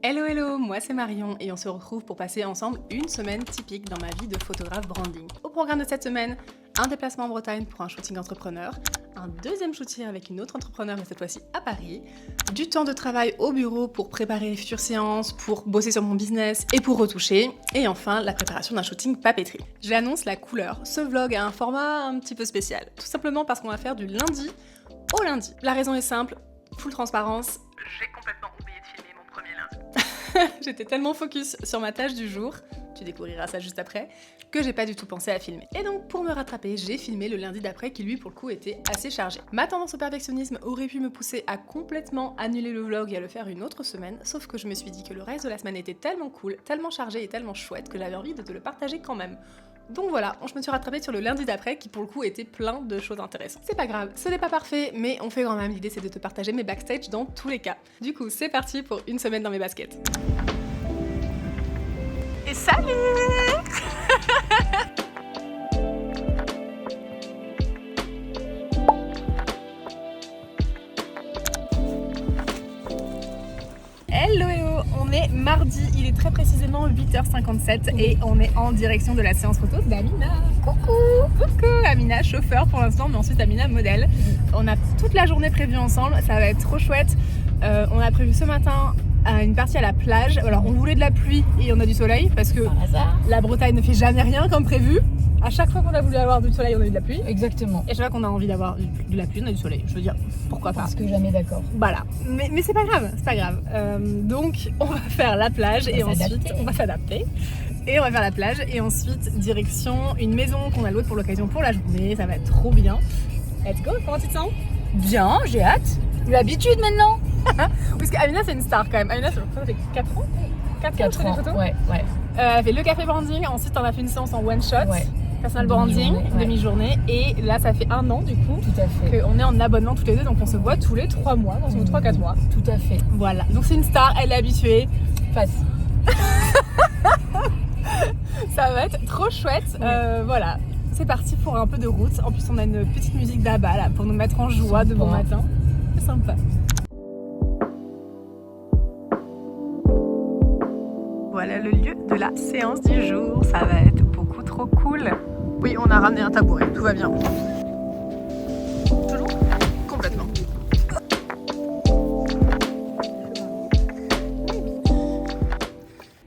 Hello hello, moi c'est Marion et on se retrouve pour passer ensemble une semaine typique dans ma vie de photographe branding. Au programme de cette semaine, un déplacement en Bretagne pour un shooting entrepreneur, un deuxième shooting avec une autre entrepreneur mais cette fois-ci à Paris, du temps de travail au bureau pour préparer les futures séances, pour bosser sur mon business et pour retoucher, et enfin la préparation d'un shooting papeterie. J'annonce la couleur, ce vlog a un format un petit peu spécial, tout simplement parce qu'on va faire du lundi au lundi. La raison est simple, full transparence, j'ai complètement oublié de filmer mon premier lundi. J'étais tellement focus sur ma tâche du jour, tu découvriras ça juste après, que j'ai pas du tout pensé à filmer. Et donc pour me rattraper, j'ai filmé le lundi d'après qui lui pour le coup était assez chargé. Ma tendance au perfectionnisme aurait pu me pousser à complètement annuler le vlog et à le faire une autre semaine, sauf que je me suis dit que le reste de la semaine était tellement cool, tellement chargé et tellement chouette que j'avais envie de te le partager quand même. Donc voilà, je me suis rattrapée sur le lundi d'après qui pour le coup était plein de choses intéressantes. C'est pas grave, ce n'est pas parfait, mais on fait quand même, l'idée c'est de te partager mes backstage dans tous les cas. Du coup, c'est parti pour une semaine dans mes baskets. Et salut. Hello hello, on est mardi, il est très précisément 8h57 et on est en direction de la séance photo d'Amina. Coucou Amina, chauffeur pour l'instant, mais ensuite Amina modèle. On a toute la journée prévue ensemble, ça va être trop chouette. On a prévu ce matin une partie à la plage. Alors on voulait de la pluie et on a du soleil parce que la Bretagne ne fait jamais rien comme prévu. À chaque fois qu'on a voulu avoir du soleil, on a eu de la pluie. Exactement. Et chaque fois qu'on a envie d'avoir de la pluie, on a du soleil. Je veux dire, pourquoi pas. Parce que jamais d'accord. Voilà. Mais c'est pas grave, c'est pas grave. Donc on va faire la plage et ensuite on va s'adapter. Et on va faire la plage et ensuite direction une maison qu'on a louée pour l'occasion pour la journée. Ça va être trop bien. Let's go, comment tu te sens? Bien, j'ai hâte. L'habitude maintenant. Parce qu'Amina c'est une star quand même. Amina ça fait 4 ans 4 ans, photos. Ouais. Elle a fait le café branding, ensuite on a fait une séance en one shot. Ouais. Personal branding, demi-journée, et là ça fait 1 an du coup Tout à fait. qu'on est en abonnement tous les deux, donc on se voit tous les 3 mois, dans 3-4 mois. Tout à fait. Voilà, donc c'est une star, elle est habituée. Passe. Ça va être trop chouette, voilà. C'est parti pour un peu de route, en plus on a une petite musique d'Abba là pour nous mettre en joie de bon matin. C'est sympa. Voilà le lieu de la séance du jour, ça va être beaucoup trop cool. Oui, on a ramené un tabouret, tout va bien. Toujours? Complètement.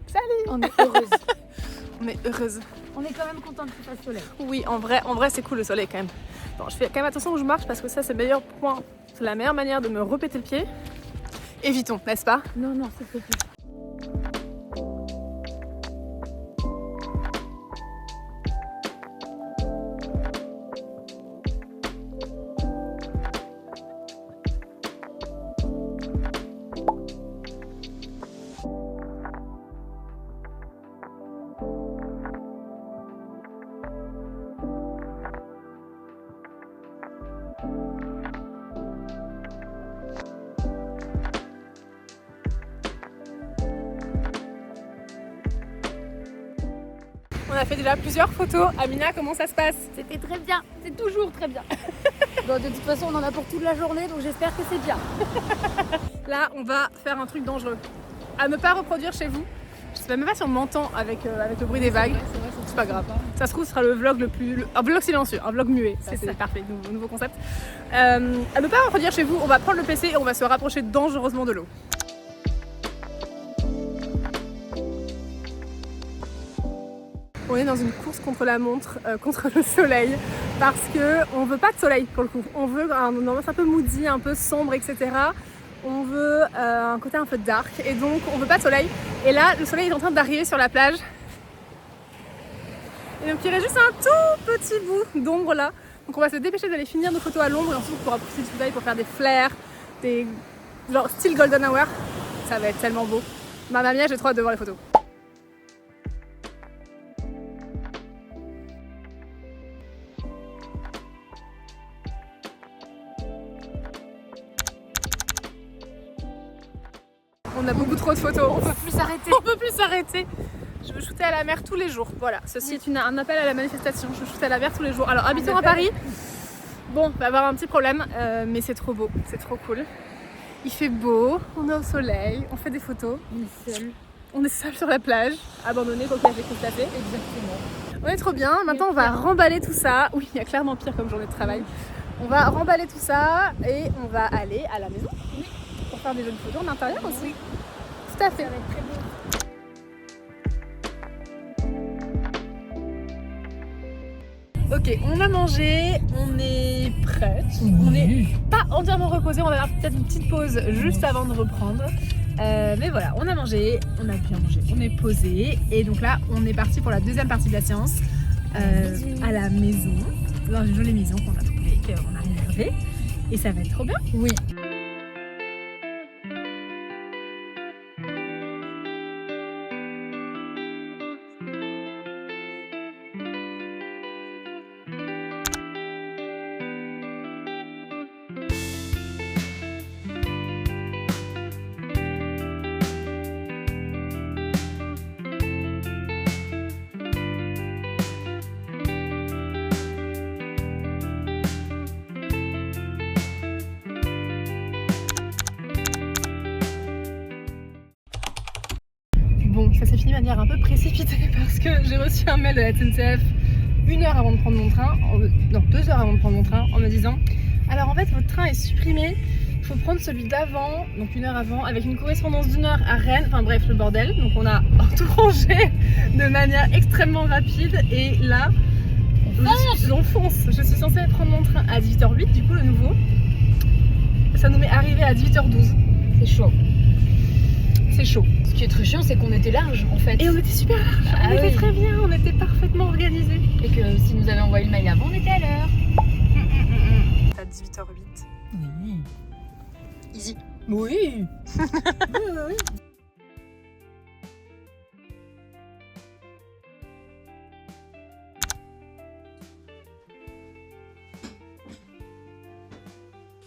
Salut! On est heureuse. On est heureuse. On est quand même contente qu'il fasse soleil. Oui, en vrai c'est cool le soleil quand même. Bon, je fais quand même attention où je marche parce que ça c'est le meilleur point. C'est la meilleure manière de me repéter le pied. Évitons, n'est-ce pas? Non, s'il te plaît. On a fait déjà plusieurs photos. Amina, comment ça se passe? C'était très bien. C'est toujours très bien. Bon, de toute façon, on en a pour toute la journée, donc j'espère que c'est bien. Là, on va faire un truc dangereux. À ne pas reproduire chez vous. Je sais même pas si on m'entend avec le bruit des vagues. C'est pas grave. Ça se trouve, ce sera le vlog un vlog silencieux, un vlog muet. C'est parfait, nouveau concept. À ne pas reproduire chez vous, on va prendre le PC et on va se rapprocher dangereusement de l'eau. On est dans une course contre la montre, contre le soleil, parce qu'on veut pas de soleil pour le coup. On veut un ambiance un peu moody, un peu sombre, etc. On veut un côté un peu dark, et donc on veut pas de soleil. Et là, le soleil est en train d'arriver sur la plage. Et donc il reste juste un tout petit bout d'ombre là. Donc on va se dépêcher d'aller finir nos photos à l'ombre, et ensuite on pourra profiter du soleil pour faire des flares, des genre style golden hour. Ça va être tellement beau. Mamma mia, j'ai trop hâte de voir les photos. On a beaucoup trop de photos. On peut plus s'arrêter. On peut plus s'arrêter. Je veux shooter à la mer tous les jours. Voilà, ceci est un appel à la manifestation. Je shoot à la mer tous les jours. Alors, habitant à Paris, bon, on va avoir un petit problème, mais c'est trop beau, c'est trop cool. Il fait beau, on est au soleil, on fait des photos. On est seul. On est seul sur la plage, abandonné, coquillage et crustacés. Exactement. On est trop bien, maintenant on va remballer tout ça. Oui, il y a clairement pire comme journée de travail. On va remballer tout ça et on va aller à la maison. Oui. Pour faire des jolies photos en intérieur aussi. Oui. Tout à fait. Ça va être très beau. Ok, on a mangé, on est prête. On n'est pas entièrement reposé, on va avoir peut-être une petite pause juste avant de reprendre. Mais voilà, on a mangé, on a bien mangé, on est posé. Et donc là, on est parti pour la deuxième partie de la séance à la maison. Dans une jolie maison qu'on a trouvée, qu'on a réservée. Et ça va être trop bien. Oui. Bon, ça s'est fini de manière un peu précipitée parce que j'ai reçu un mail de la SNCF 1 heure avant de prendre mon train, non 2 heures avant de prendre mon train, en me disant alors en fait votre train est supprimé, il faut prendre celui d'avant, donc 1 heure avant, avec une correspondance d'1 heure à Rennes, enfin bref le bordel. Donc on a tout rangé de manière extrêmement rapide et là on fonce. Je suis censée prendre mon train à 18h08, du coup le nouveau, ça nous met arrivé à 18h12. C'est chaud. C'est chaud. Ce qui est très chiant, c'est qu'on était large en fait. Et on était super large, on était très bien, on était parfaitement organisés. Et que si nous avions envoyé le mail avant, on était à l'heure. À 18h08. Oui. Easy. Oui. Oui.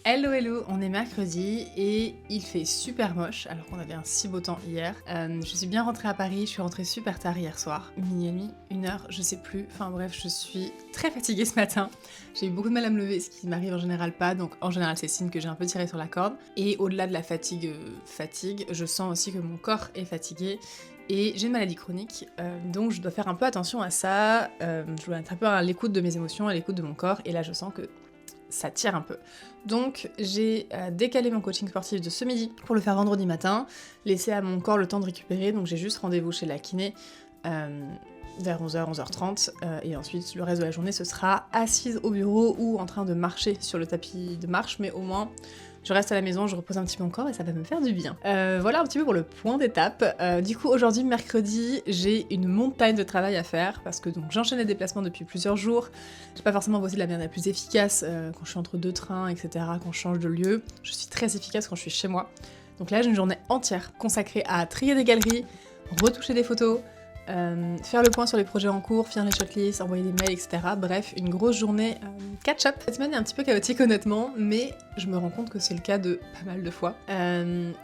Hello hello, on est mercredi et il fait super moche alors qu'on avait un si beau temps hier. Je suis bien rentrée à Paris, je suis rentrée super tard hier soir, minuit et demi, 1 heure, je sais plus. Enfin bref, je suis très fatiguée ce matin. J'ai eu beaucoup de mal à me lever, ce qui m'arrive en général pas, donc en général c'est signe que j'ai un peu tiré sur la corde. Et au-delà de la fatigue, je sens aussi que mon corps est fatigué. Et j'ai une maladie chronique, donc je dois faire un peu attention à ça. Je dois être un peu à l'écoute de mes émotions, à l'écoute de mon corps, et là je sens que ça tire un peu. Donc j'ai décalé mon coaching sportif de ce midi pour le faire vendredi matin, laisser à mon corps le temps de récupérer, donc j'ai juste rendez-vous chez la kiné vers 11h, 11h30, et ensuite le reste de la journée ce sera assise au bureau ou en train de marcher sur le tapis de marche, mais au moins je reste à la maison, je repose un petit peu mon corps et ça va me faire du bien. Voilà un petit peu pour le point d'étape. Du coup aujourd'hui mercredi, j'ai une montagne de travail à faire parce que donc j'enchaîne les déplacements depuis plusieurs jours. J'ai pas forcément bossé de la manière la plus efficace quand je suis entre 2 trains, etc., quand je change de lieu. Je suis très efficace quand je suis chez moi. Donc là j'ai une journée entière consacrée à trier des galeries, retoucher des photos, faire le point sur les projets en cours, finir les shortlists, envoyer des mails, etc. Bref, une grosse journée catch-up. Cette semaine est un petit peu chaotique honnêtement, mais je me rends compte que c'est le cas de pas mal de fois.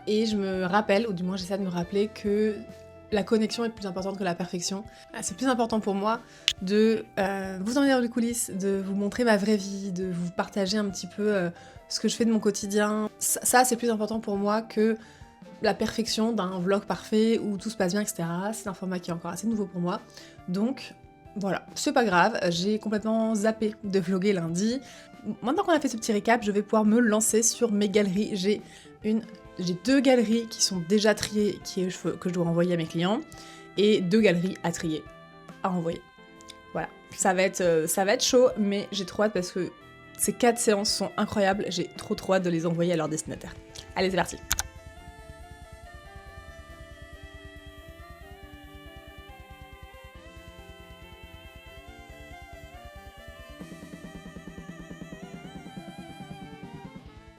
Et je me rappelle, ou du moins j'essaie de me rappeler que la connexion est plus importante que la perfection. C'est plus important pour moi de vous emmener dans les coulisses, de vous montrer ma vraie vie, de vous partager un petit peu ce que je fais de mon quotidien. Ça c'est plus important pour moi que la perfection d'un vlog parfait où tout se passe bien, etc. C'est un format qui est encore assez nouveau pour moi. Donc voilà, c'est pas grave, j'ai complètement zappé de vlogger lundi. Maintenant qu'on a fait ce petit récap, je vais pouvoir me lancer sur mes galeries. J'ai 2 galeries qui sont déjà triées, que je dois envoyer à mes clients, et 2 galeries à trier, à envoyer. Voilà, ça va être chaud, mais j'ai trop hâte parce que ces 4 séances sont incroyables, j'ai trop hâte de les envoyer à leurs destinataires. Allez, c'est parti.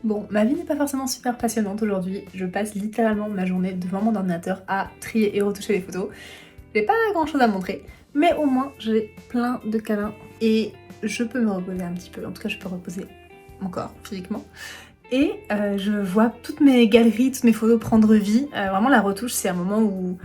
Bon, ma vie n'est pas forcément super passionnante aujourd'hui. Je passe littéralement ma journée devant mon ordinateur à trier et retoucher les photos. J'ai pas grand chose à montrer, mais au moins j'ai plein de câlins et je peux me reposer un petit peu. En tout cas, je peux reposer mon corps physiquement. Et je vois toutes mes galeries, toutes mes photos prendre vie. Vraiment, la retouche, c'est un moment où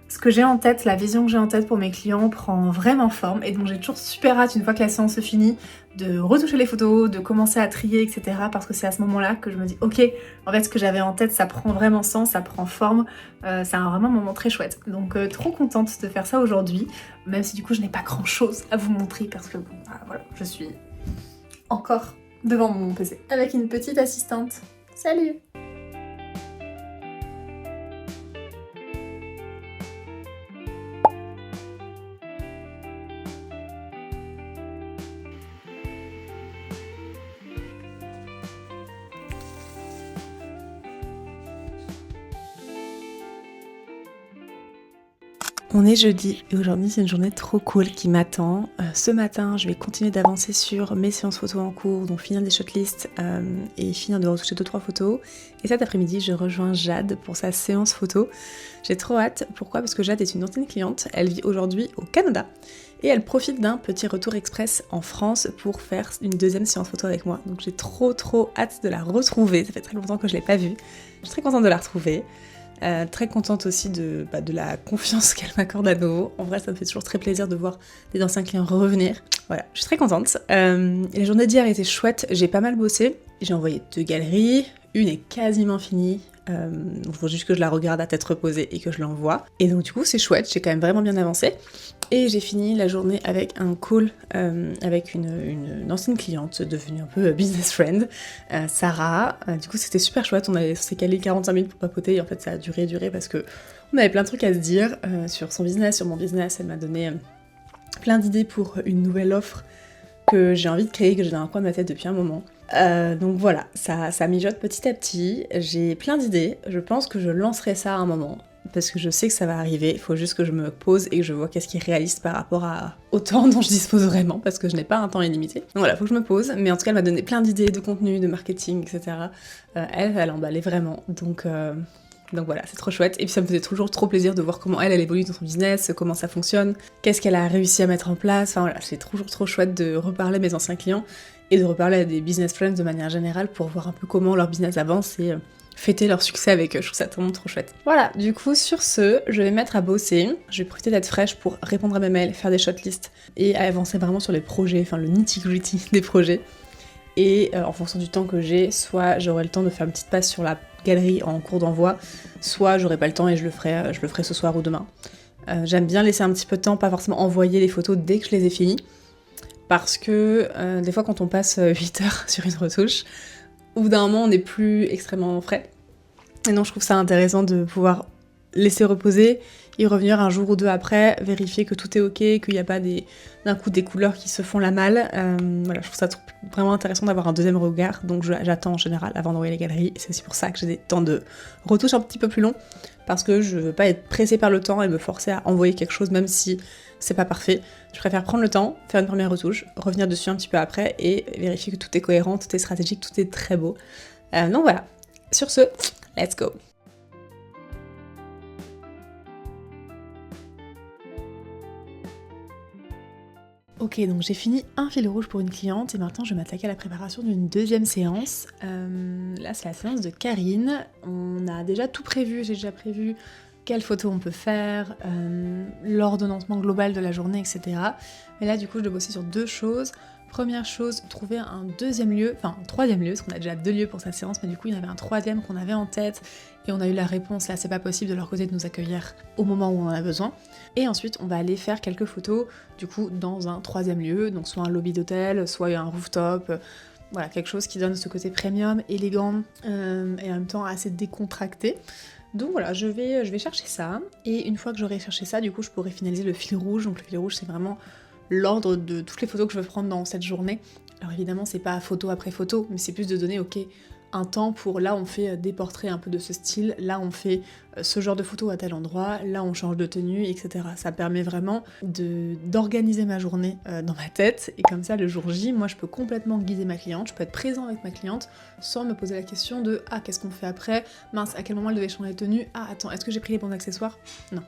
Ce que j'ai en tête, la vision que j'ai en tête pour mes clients prend vraiment forme et donc j'ai toujours super hâte une fois que la séance se finit de retoucher les photos, de commencer à trier, etc. Parce que c'est à ce moment-là que je me dis ok, en fait ce que j'avais en tête ça prend vraiment sens, ça prend forme, c'est vraiment un moment très chouette. Donc trop contente de faire ça aujourd'hui, même si du coup je n'ai pas grand chose à vous montrer parce que bon, bah, voilà, je suis encore devant mon PC avec une petite assistante. Salut! On est jeudi et aujourd'hui c'est une journée trop cool qui m'attend. Ce matin je vais continuer d'avancer sur mes séances photos en cours, donc finir des shotlists et finir de retoucher 2-3 photos. Et cet après-midi je rejoins Jade pour sa séance photo. J'ai trop hâte, pourquoi ? Parce que Jade est une ancienne cliente, elle vit aujourd'hui au Canada et elle profite d'un petit retour express en France pour faire une deuxième séance photo avec moi. Donc j'ai trop hâte de la retrouver, ça fait très longtemps que je l'ai pas vue. Je suis très contente de la retrouver. Très contente aussi de la confiance qu'elle m'accorde à nouveau. En vrai, ça me fait toujours très plaisir de voir des anciens clients revenir. Voilà, je suis très contente. La journée d'hier était chouette, j'ai pas mal bossé. J'ai envoyé 2 galeries, une est quasiment finie. Il faut juste que je la regarde à tête reposée et que je l'envoie. Et donc du coup, c'est chouette, j'ai quand même vraiment bien avancé. Et j'ai fini la journée avec un call avec une ancienne cliente devenue un peu business friend, Sarah. Du coup c'était super chouette, on s'est calé 45 minutes pour papoter et en fait ça a duré parce que on avait plein de trucs à se dire sur son business, sur mon business. Elle m'a donné plein d'idées pour une nouvelle offre que j'ai envie de créer, que j'ai dans un coin de ma tête depuis un moment. Donc voilà, ça mijote petit à petit, j'ai plein d'idées, je pense que je lancerai ça à un moment. Parce que je sais que ça va arriver, il faut juste que je me pose et que je vois qu'est-ce qui est réaliste par rapport au temps dont je dispose vraiment, parce que je n'ai pas un temps illimité. Donc voilà, faut que je me pose, mais en tout cas elle m'a donné plein d'idées de contenu, de marketing, etc. Elle emballait vraiment, donc voilà, c'est trop chouette. Et puis ça me faisait toujours trop plaisir de voir comment elle évolue dans son business, comment ça fonctionne, qu'est-ce qu'elle a réussi à mettre en place. Enfin voilà, c'est toujours trop chouette de reparler à mes anciens clients et de reparler à des business friends de manière générale pour voir un peu comment leur business avance et fêter leur succès avec eux. Je trouve ça vraiment trop chouette. Voilà, du coup sur ce, je vais me mettre à bosser. Je vais profiter d'être fraîche pour répondre à mes mails, faire des shortlists et avancer vraiment sur les projets, enfin le nitty-gritty des projets. Et en fonction du temps que j'ai, soit j'aurai le temps de faire une petite passe sur la galerie en cours d'envoi, soit j'aurai pas le temps et je le ferai ce soir ou demain. J'aime bien laisser un petit peu de temps, pas forcément envoyer les photos dès que je les ai finies, parce que des fois quand on passe 8 heures sur une retouche, au bout d'un moment on n'est plus extrêmement frais. Et donc je trouve ça intéressant de pouvoir laisser reposer, y revenir un jour ou deux après, vérifier que tout est ok, qu'il n'y a pas d'un coup des couleurs qui se font la malle. Voilà, je trouve ça vraiment intéressant d'avoir un deuxième regard, donc j'attends en général avant d'envoyer les galeries. C'est aussi pour ça que j'ai des temps de retouche un petit peu plus longs, parce que je veux pas être pressée par le temps et me forcer à envoyer quelque chose même si c'est pas parfait. Je préfère prendre le temps, faire une première retouche, revenir dessus un petit peu après et vérifier que tout est cohérent, tout est stratégique, tout est très beau. Donc voilà, sur ce, let's go! Ok, donc j'ai fini un fil rouge pour une cliente et maintenant je vais m'attaquer à la préparation d'une deuxième séance. Là c'est la séance de Karine. On a déjà tout prévu, j'ai déjà prévu quelles photos on peut faire, l'ordonnancement global de la journée, etc. Mais là du coup je dois bosser sur 2 choses. Première chose, trouver un troisième lieu, parce qu'on a déjà 2 lieux pour cette séance, mais du coup il y en avait un troisième qu'on avait en tête et on a eu la réponse, là c'est pas possible de leur côté de nous accueillir au moment où on en a besoin. Et ensuite on va aller faire quelques photos du coup dans un troisième lieu, donc soit un lobby d'hôtel, soit un rooftop, voilà, quelque chose qui donne ce côté premium, élégant et en même temps assez décontracté. Donc voilà, je vais chercher ça, et une fois que j'aurai cherché ça, du coup je pourrai finaliser le fil rouge. Donc le fil rouge c'est vraiment l'ordre de toutes les photos que je veux prendre dans cette journée. Alors évidemment c'est pas photo après photo, mais c'est plus de donner un temps pour là on fait des portraits un peu de ce style, là on fait ce genre de photos à tel endroit, là on change de tenue, etc. Ça permet vraiment d'organiser ma journée dans ma tête, et comme ça le jour J, moi je peux complètement guider ma cliente, je peux être présent avec ma cliente sans me poser la question de « Ah, qu'est-ce qu'on fait après ? Mince, à quel moment elle devait changer de tenue ? Ah, attends, est-ce que j'ai pris les bons accessoires ? » Non.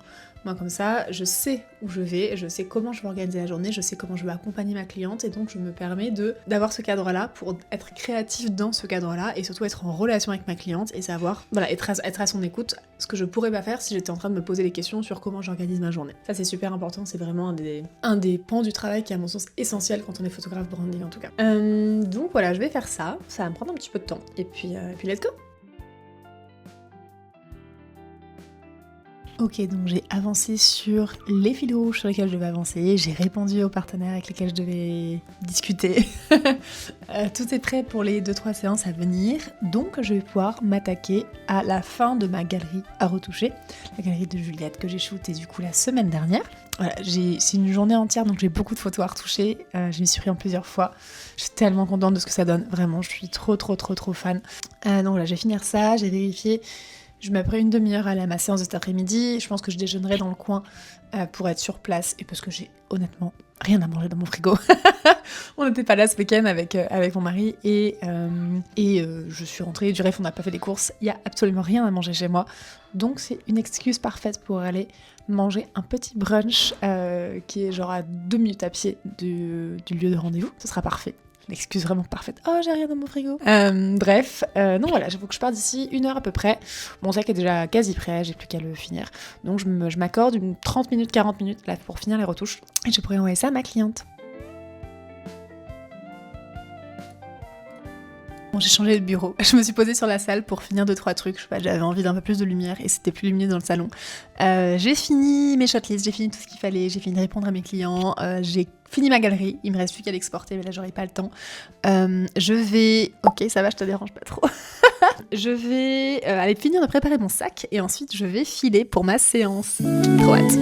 Moi comme ça, je sais où je vais, je sais comment je vais organiser la journée, je sais comment je vais accompagner ma cliente et donc je me permets d'avoir ce cadre-là pour être créative dans ce cadre-là et surtout être en relation avec ma cliente et savoir, voilà, être à son écoute, ce que je pourrais pas faire si j'étais en train de me poser des questions sur comment j'organise ma journée. Ça c'est super important, c'est vraiment un des pans du travail qui est à mon sens essentiel quand on est photographe branding en tout cas. Donc voilà, je vais faire ça, ça va me prendre un petit peu de temps et puis let's go. Ok, donc j'ai avancé sur les fils rouges sur lesquels je devais avancer, j'ai répondu aux partenaires avec lesquels je devais discuter. Tout est prêt pour les 2-3 séances à venir, donc je vais pouvoir m'attaquer à la fin de ma galerie à retoucher, la galerie de Juliette que j'ai shootée du coup la semaine dernière. Voilà, c'est une journée entière donc j'ai beaucoup de photos à retoucher, je m'y suis pris en plusieurs fois, je suis tellement contente de ce que ça donne, vraiment je suis trop fan. Donc voilà, je vais finir ça, j'ai vérifié. Je m'apprends une demi-heure à aller à ma séance de cet après-midi. Je pense que je déjeunerai dans le coin pour être sur place et parce que j'ai honnêtement rien à manger dans mon frigo. On n'était pas là ce week-end avec mon mari et je suis rentrée du rêve, on n'a pas fait des courses. Il n'y a absolument rien à manger chez moi. Donc c'est une excuse parfaite pour aller manger un petit brunch qui est genre à 2 minutes à pied du lieu de rendez-vous. Ce sera parfait. L'excuse vraiment parfaite. Oh, j'ai rien dans mon frigo. Bref, non voilà, j'avoue que je pars d'ici 1 heure à peu près. Mon sac est déjà quasi prêt, j'ai plus qu'à le finir. Donc je m'accorde une 30 minutes, 40 minutes là pour finir les retouches. Et je pourrais envoyer ça à ma cliente. Bon, j'ai changé de bureau. Je me suis posée sur la salle pour finir 2-3 trucs. Je sais pas, j'avais envie d'un peu plus de lumière et c'était plus lumineux dans le salon. J'ai fini mes shotlists, j'ai fini tout ce qu'il fallait, j'ai fini de répondre à mes clients, j'ai fini ma galerie, il me reste plus qu'à l'exporter, mais là j'aurai pas le temps. Je vais... Ok, ça va, je te dérange pas trop. Je vais aller finir de préparer mon sac et ensuite je vais filer pour ma séance. Trop hâte.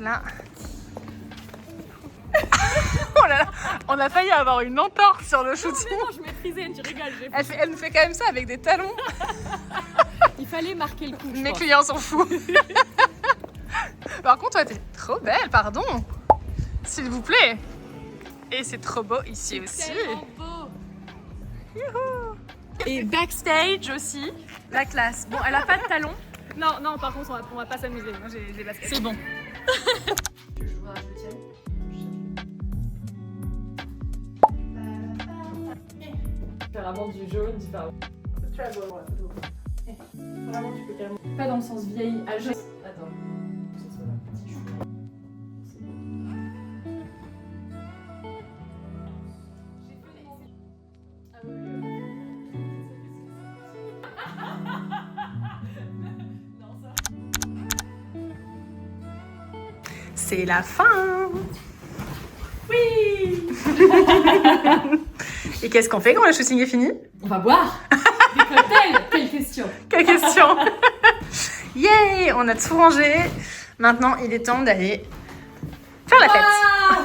Là. Oh là là, on a failli avoir une entorse sur le shooting. Non, je maîtrisais, tu rigoles. Elle me fait quand même ça avec des talons. Il fallait marquer le coup. Mes clients sont fous. Par contre, toi, t'es trop belle, pardon. S'il vous plaît. Et c'est trop beau ici aussi. Beau. Youhou. Et backstage aussi, la classe. Bon, elle a pas de talons. Non, par contre, on va pas s'amuser. Moi, j'ai des baskets. C'est bon. Tu joueras à je tienne. Différemment du jaune, différemment. Tu vas voir, vraiment, tu peux carrément. Pas dans le sens vieille, âgé. Attends. C'est la fin. Oui. Et qu'est-ce qu'on fait quand le shooting est fini? On va boire. Des cocktails. Quelle question. Quelle question. Yay, on a tout rangé. Maintenant, il est temps d'aller faire la fête. Ah.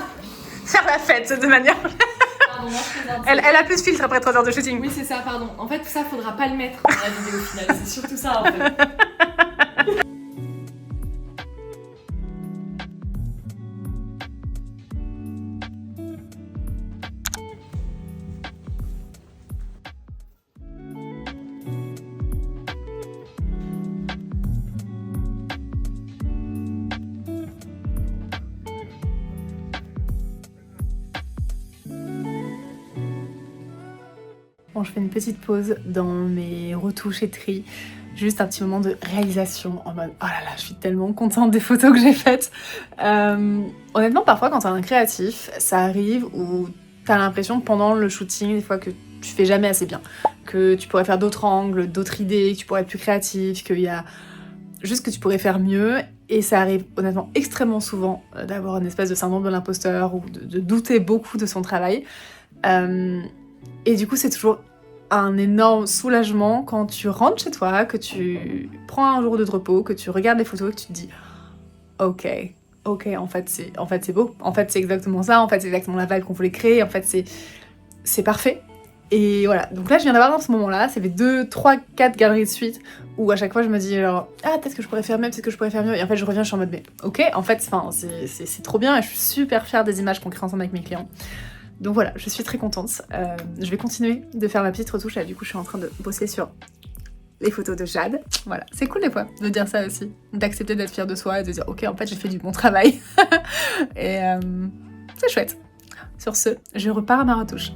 Faire la fête de manière... Pardon, moi, je présente. Elle a plus de filtre après 3 heures de shooting. Oui, c'est ça, pardon. En fait, tout ça, faudra pas le mettre dans la vidéo finale. C'est surtout ça, en fait. quand je fais une petite pause dans mes retouches et tri, juste un petit moment de réalisation en mode oh là là, je suis tellement contente des photos que j'ai faites. Honnêtement, parfois quand t'as un créatif, ça arrive où t'as l'impression pendant le shooting, des fois que tu fais jamais assez bien, que tu pourrais faire d'autres angles, d'autres idées, que tu pourrais être plus créatif, qu'il y a juste que tu pourrais faire mieux. Et ça arrive honnêtement extrêmement souvent d'avoir une espèce de syndrome de l'imposteur ou de douter beaucoup de son travail. Et du coup, c'est toujours un énorme soulagement quand tu rentres chez toi, que tu prends un jour de repos, que tu regardes les photos et que tu te dis ok, en fait c'est beau, en fait c'est exactement ça, en fait c'est exactement la vibe qu'on voulait créer, en fait c'est parfait. Et voilà, donc là je viens d'avoir dans ce moment-là, ça fait 2, 3, 4 galeries de suite où à chaque fois je me dis genre ah peut-être que je pourrais faire mieux, peut-être que je pourrais faire mieux, et en fait je reviens, je suis en mode mais ok, en fait c'est trop bien et je suis super fière des images qu'on crée ensemble avec mes clients. Donc voilà, je suis très contente. Je vais continuer de faire ma petite retouche. Là, du coup, je suis en train de bosser sur les photos de Jade. Voilà, c'est cool des fois de dire ça aussi. D'accepter d'être fière de soi et de dire ok, en fait, j'ai fait du bon travail. Et c'est chouette. Sur ce, je repars à ma retouche.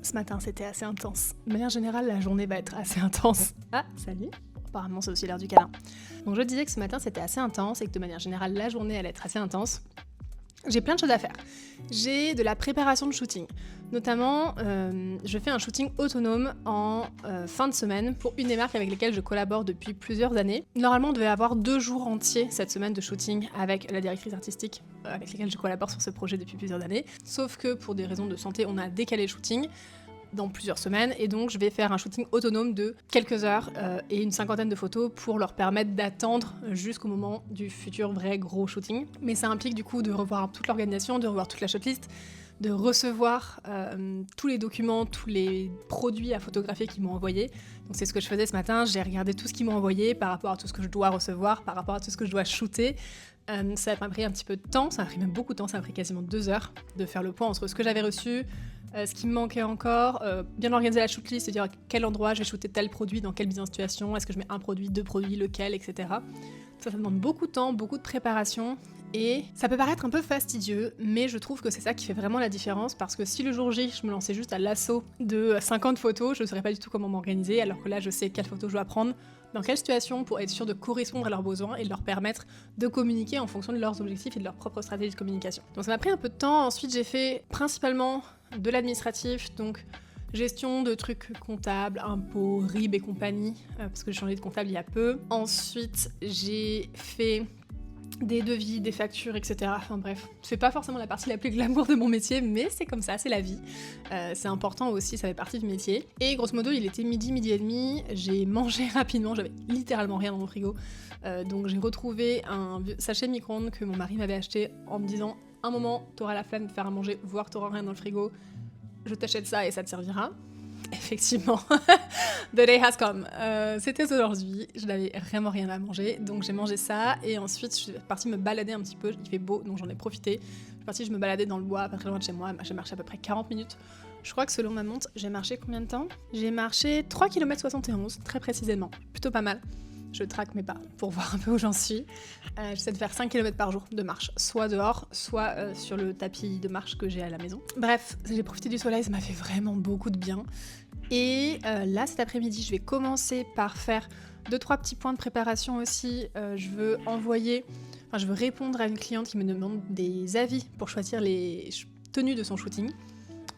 Ce matin, c'était assez intense. De manière générale, la journée va être assez intense. Ah, salut. Apparemment, c'est aussi l'heure du câlin. Donc, je disais que ce matin, c'était assez intense et que de manière générale, la journée allait être assez intense. J'ai plein de choses à faire. J'ai de la préparation de shooting. Notamment, je fais un shooting autonome en fin de semaine pour une des marques avec lesquelles je collabore depuis plusieurs années. Normalement, on devait avoir 2 jours entiers cette semaine de shooting avec la directrice artistique avec laquelle je collabore sur ce projet depuis plusieurs années. Sauf que pour des raisons de santé, on a décalé le shooting dans plusieurs semaines et donc je vais faire un shooting autonome de quelques heures et une 50aine de photos pour leur permettre d'attendre jusqu'au moment du futur vrai gros shooting. Mais ça implique du coup de revoir toute l'organisation, de revoir toute la shotlist, de recevoir tous les documents, tous les produits à photographier qu'ils m'ont envoyés. Donc c'est ce que je faisais ce matin, j'ai regardé tout ce qu'ils m'ont envoyé par rapport à tout ce que je dois recevoir, par rapport à tout ce que je dois shooter. Ça m'a pris un petit peu de temps, ça m'a pris même beaucoup de temps, ça m'a pris quasiment 2 heures de faire le point entre ce que j'avais reçu, ce qui me manquait encore, bien organiser la shootlist, se dire à quel endroit je vais shooter tel produit, dans quelle mise en situation, est-ce que je mets un produit, 2 produits, lequel, etc. Ça demande beaucoup de temps, beaucoup de préparation, et ça peut paraître un peu fastidieux, mais je trouve que c'est ça qui fait vraiment la différence, parce que si le jour J, je me lançais juste à l'assaut de 50 photos, je ne saurais pas du tout comment m'organiser, alors que là, je sais quelles photos je dois prendre, dans quelle situation, pour être sûr de correspondre à leurs besoins et de leur permettre de communiquer en fonction de leurs objectifs et de leur propre stratégie de communication. Donc ça m'a pris un peu de temps. Ensuite, j'ai fait principalement de l'administratif, donc gestion de trucs comptables, impôts, RIB et compagnie, parce que j'ai changé de comptable il y a peu. Ensuite, j'ai fait des devis, des factures, etc. Enfin bref, c'est pas forcément la partie la plus glamour de mon métier, mais c'est comme ça, c'est la vie. C'est important aussi, ça fait partie du métier. Et grosso modo, il était midi et demi, j'ai mangé rapidement, j'avais littéralement rien dans mon frigo. Donc j'ai retrouvé un sachet de micro-ondes que mon mari m'avait acheté en me disant « Un moment, t'auras la flemme de faire à manger, voire t'auras rien dans le frigo, je t'achète ça et ça te servira. » Effectivement, the day has come. C'était aujourd'hui, je n'avais vraiment rien à manger, donc j'ai mangé ça et ensuite je suis partie me balader un petit peu, il fait beau donc j'en ai profité. Je suis partie, je me baladais dans le bois, pas très loin de chez moi, j'ai marché à peu près 40 minutes. Je crois que selon ma montre, j'ai marché combien de temps ? J'ai marché 3 km 71, très précisément, plutôt pas mal. Je traque mes pas pour voir un peu où j'en suis. J'essaie de faire 5 km par jour de marche, soit dehors, soit sur le tapis de marche que j'ai à la maison. Bref, j'ai profité du soleil, ça m'a fait vraiment beaucoup de bien. Et là, cet après-midi, je vais commencer par faire 2-3 petits points de préparation aussi. Je veux répondre à une cliente qui me demande des avis pour choisir les tenues de son shooting.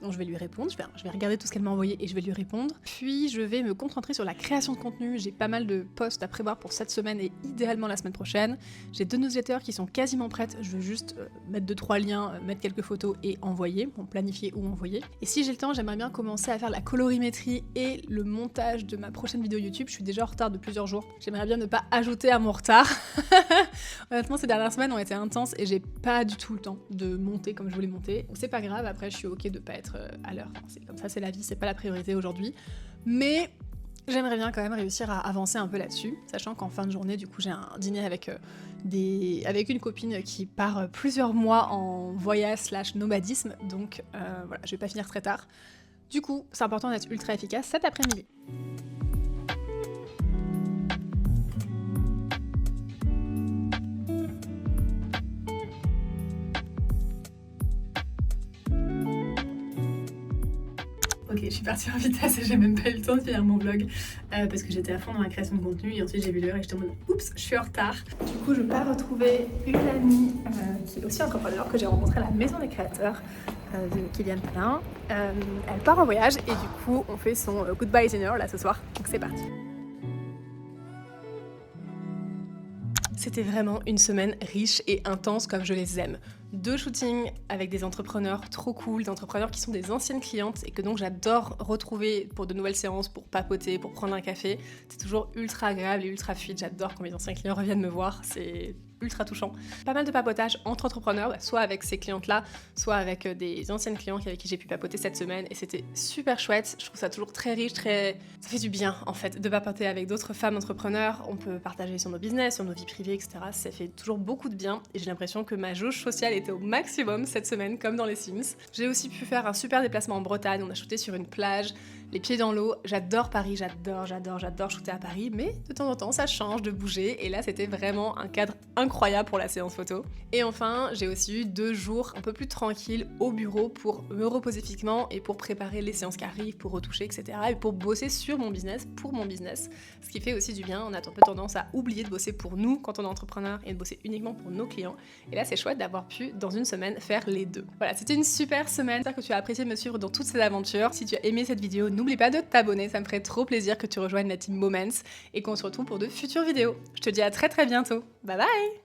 Donc je vais lui répondre, je vais regarder tout ce qu'elle m'a envoyé et je vais lui répondre. Puis je vais me concentrer sur la création de contenu. J'ai pas mal de posts à prévoir pour cette semaine et idéalement la semaine prochaine. J'ai 2 newsletters qui sont quasiment prêtes. Je veux juste mettre 2-3 liens, mettre quelques photos et envoyer, bon, planifier ou envoyer. Et si j'ai le temps, j'aimerais bien commencer à faire la colorimétrie et le montage de ma prochaine vidéo YouTube. Je suis déjà en retard de plusieurs jours. J'aimerais bien ne pas ajouter à mon retard. Honnêtement, ces dernières semaines ont été intenses et j'ai pas du tout le temps de monter comme je voulais monter. Donc c'est pas grave, après je suis ok de pas être à l'heure. Enfin, c'est comme ça, c'est la vie, c'est pas la priorité aujourd'hui. Mais j'aimerais bien quand même réussir à avancer un peu là-dessus, sachant qu'en fin de journée, du coup, j'ai un dîner avec une copine qui part plusieurs mois en voyage/nomadisme, donc voilà, je vais pas finir très tard. Du coup, c'est important d'être ultra efficace cet après-midi. Ok, je suis partie en vitesse et j'ai même pas eu le temps de finir mon vlog parce que j'étais à fond dans la création de contenu et ensuite j'ai vu l'heure et j'étais en mode oups, je suis en retard. Du coup, je pars retrouver une amie qui est aussi entrepreneur que j'ai rencontrée à la Maison des Créateurs de Kylian Palin. Elle part en voyage et du coup, on fait son goodbye dinner là ce soir. Donc c'est parti. C'était vraiment une semaine riche et intense comme je les aime. 2 shootings avec des entrepreneurs trop cool, des entrepreneurs qui sont des anciennes clientes et que donc j'adore retrouver pour de nouvelles séances, pour papoter, pour prendre un café. C'est toujours ultra agréable et ultra fluide. J'adore quand mes anciens clients reviennent me voir, c'est ultra touchant. Pas mal de papotage entre entrepreneurs, soit avec ces clientes-là, soit avec des anciennes clientes avec qui j'ai pu papoter cette semaine et c'était super chouette. Je trouve ça toujours très riche, ça fait du bien en fait de papoter avec d'autres femmes entrepreneurs. On peut partager sur nos business, sur nos vies privées, etc. Ça fait toujours beaucoup de bien et j'ai l'impression que ma jauge sociale était au maximum cette semaine comme dans les Sims. J'ai aussi pu faire un super déplacement en Bretagne, on a shooté sur une plage, les pieds dans l'eau. J'adore Paris, j'adore shooter à Paris, mais de temps en temps ça change de bouger et là c'était vraiment un cadre incroyable pour la séance photo. Et enfin, j'ai aussi eu 2 jours un peu plus tranquilles au bureau pour me reposer physiquement et pour préparer les séances qui arrivent, pour retoucher, etc. et pour bosser sur mon business, pour mon business, ce qui fait aussi du bien. On a un peu tendance à oublier de bosser pour nous quand on est entrepreneur et de bosser uniquement pour nos clients. Et là, c'est chouette d'avoir pu, dans une semaine, faire les deux. Voilà, c'était une super semaine. J'espère que tu as apprécié de me suivre dans toutes ces aventures. Si tu as aimé cette vidéo, n'oublie pas de t'abonner. Ça me ferait trop plaisir que tu rejoignes la team Moments et qu'on se retrouve pour de futures vidéos. Je te dis à très bientôt. Bye bye!